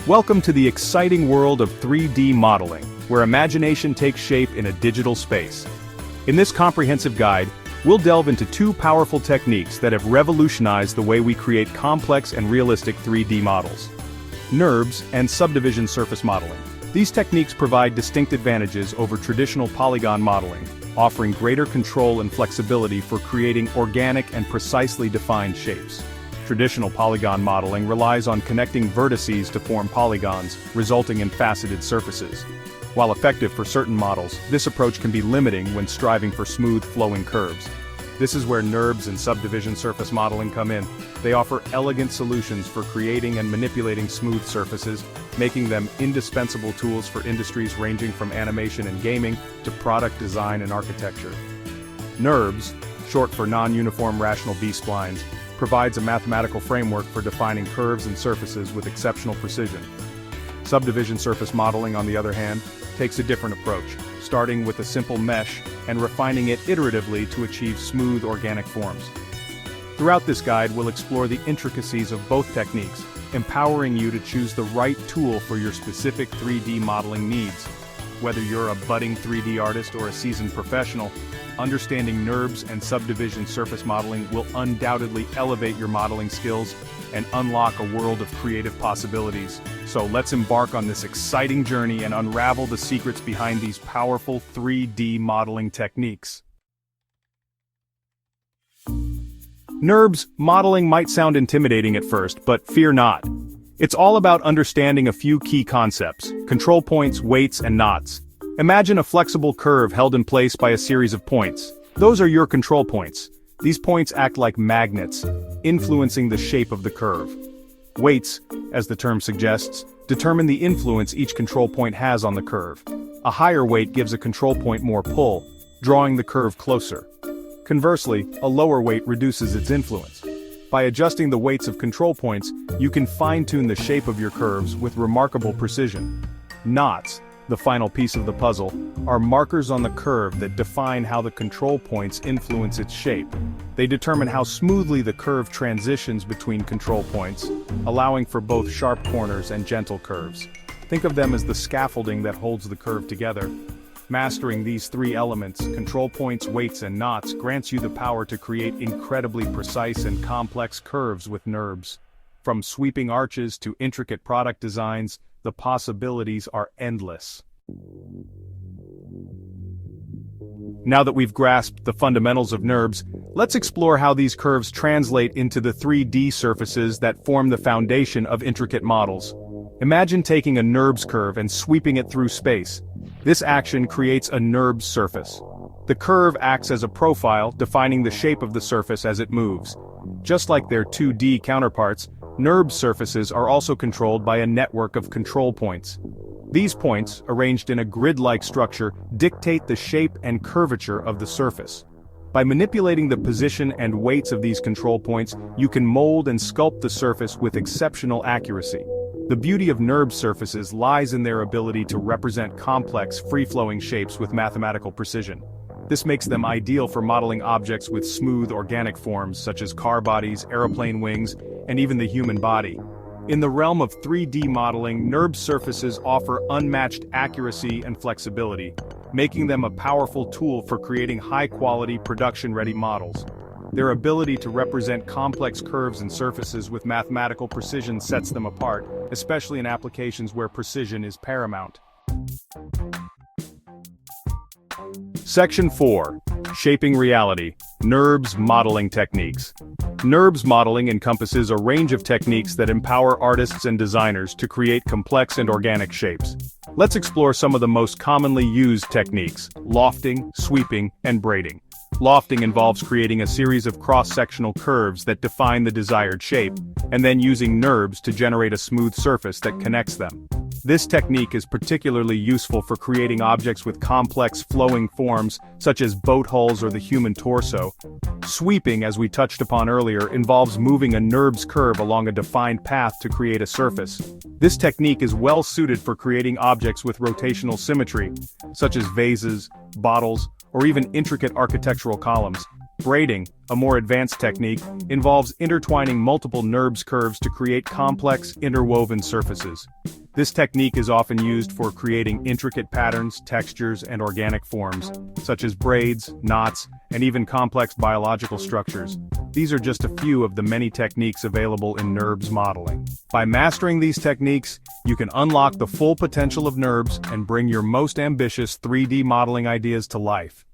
Welcome to the exciting world of 3D modeling, where imagination takes shape in a digital space. In this comprehensive guide, we'll delve into two powerful techniques that have revolutionized the way we create complex and realistic 3D models. NURBS and subdivision surface modeling. These techniques provide distinct advantages over traditional polygon modeling, offering greater control and flexibility for creating organic and precisely defined shapes. Traditional polygon modeling relies on connecting vertices to form polygons, resulting in faceted surfaces. While effective for certain models, this approach can be limiting when striving for smooth, flowing curves. This is where NURBS and subdivision surface modeling come in. They offer elegant solutions for creating and manipulating smooth surfaces, making them indispensable tools for industries ranging from animation and gaming to product design and architecture. NURBS, short for Non-uniform Rational B-splines, provides a mathematical framework for defining curves and surfaces with exceptional precision. Subdivision surface modeling, on the other hand, takes a different approach, starting with a simple mesh and refining it iteratively to achieve smooth organic forms. Throughout this guide, we'll explore the intricacies of both techniques, empowering you to choose the right tool for your specific 3D modeling needs. Whether you're a budding 3D artist or a seasoned professional, understanding NURBS and subdivision surface modeling will undoubtedly elevate your modeling skills and unlock a world of creative possibilities. So let's embark on this exciting journey and unravel the secrets behind these powerful 3D modeling techniques. NURBS modeling might sound intimidating at first, but fear not. It's all about understanding a few key concepts: control points, weights, and knots. Imagine a flexible curve held in place by a series of points. Those are your control points. These points act like magnets, influencing the shape of the curve. Weights, as the term suggests, determine the influence each control point has on the curve. A higher weight gives a control point more pull, drawing the curve closer. Conversely, a lower weight reduces its influence. By adjusting the weights of control points, you can fine-tune the shape of your curves with remarkable precision. Knots, the final piece of the puzzle, are markers on the curve that define how the control points influence its shape. They determine how smoothly the curve transitions between control points, allowing for both sharp corners and gentle curves. Think of them as the scaffolding that holds the curve together. Mastering these three elements, control points, weights, and knots, grants you the power to create incredibly precise and complex curves with NURBS. From sweeping arches to intricate product designs, the possibilities are endless. Now that we've grasped the fundamentals of NURBS, let's explore how these curves translate into the 3D surfaces that form the foundation of intricate models. Imagine taking a NURBS curve and sweeping it through space. This action creates a NURBS surface. The curve acts as a profile, defining the shape of the surface as it moves. Just like their 2D counterparts, NURBS surfaces are also controlled by a network of control points. These points, arranged in a grid-like structure, dictate the shape and curvature of the surface. By manipulating the position and weights of these control points, you can mold and sculpt the surface with exceptional accuracy. The beauty of NURBS surfaces lies in their ability to represent complex, free-flowing shapes with mathematical precision. This makes them ideal for modeling objects with smooth, organic forms such as car bodies, aeroplane wings, and even the human body. In the realm of 3D modeling, NURBS surfaces offer unmatched accuracy and flexibility, making them a powerful tool for creating high-quality, production-ready models. Their ability to represent complex curves and surfaces with mathematical precision sets them apart, especially in applications where precision is paramount. Section 4. Shaping Reality. NURBS Modeling Techniques. NURBS modeling encompasses a range of techniques that empower artists and designers to create complex and organic shapes. Let's explore some of the most commonly used techniques: lofting, sweeping, and braiding. Lofting involves creating a series of cross-sectional curves that define the desired shape, and then using NURBS to generate a smooth surface that connects them. This technique is particularly useful for creating objects with complex flowing forms, such as boat hulls or the human torso. Sweeping, as we touched upon earlier, involves moving a NURBS curve along a defined path to create a surface. This technique is well suited for creating objects with rotational symmetry, such as vases, bottles, or even intricate architectural columns. Braiding, a more advanced technique, involves intertwining multiple NURBS curves to create complex, interwoven surfaces. This technique is often used for creating intricate patterns, textures, and organic forms, such as braids, knots, and even complex biological structures. These are just a few of the many techniques available in NURBS modeling. By mastering these techniques, you can unlock the full potential of NURBS and bring your most ambitious 3D modeling ideas to life.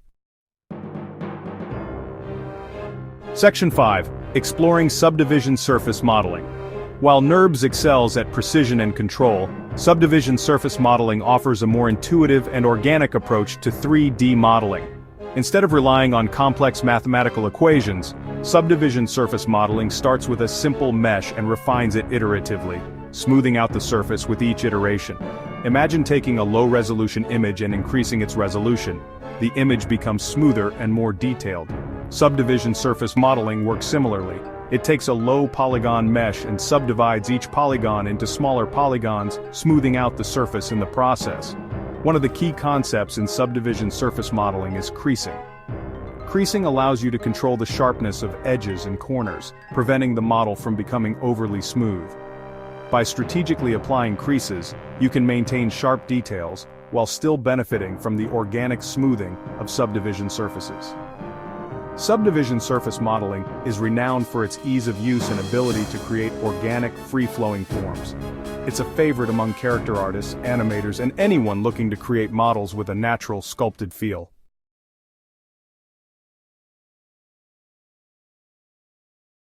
Section 5. Exploring Subdivision Surface Modeling. While NURBS excels at precision and control, subdivision surface modeling offers a more intuitive and organic approach to 3D modeling. Instead of relying on complex mathematical equations, subdivision surface modeling starts with a simple mesh and refines it iteratively, smoothing out the surface with each iteration. Imagine taking a low-resolution image and increasing its resolution. The image becomes smoother and more detailed. Subdivision surface modeling works similarly. It takes a low polygon mesh and subdivides each polygon into smaller polygons, smoothing out the surface in the process. One of the key concepts in subdivision surface modeling is creasing. Creasing allows you to control the sharpness of edges and corners, preventing the model from becoming overly smooth. By strategically applying creases, you can maintain sharp details, while still benefiting from the organic smoothing of subdivision surfaces. Subdivision surface modeling is renowned for its ease of use and ability to create organic, free-flowing forms. It's a favorite among character artists, animators, and anyone looking to create models with a natural, sculpted feel.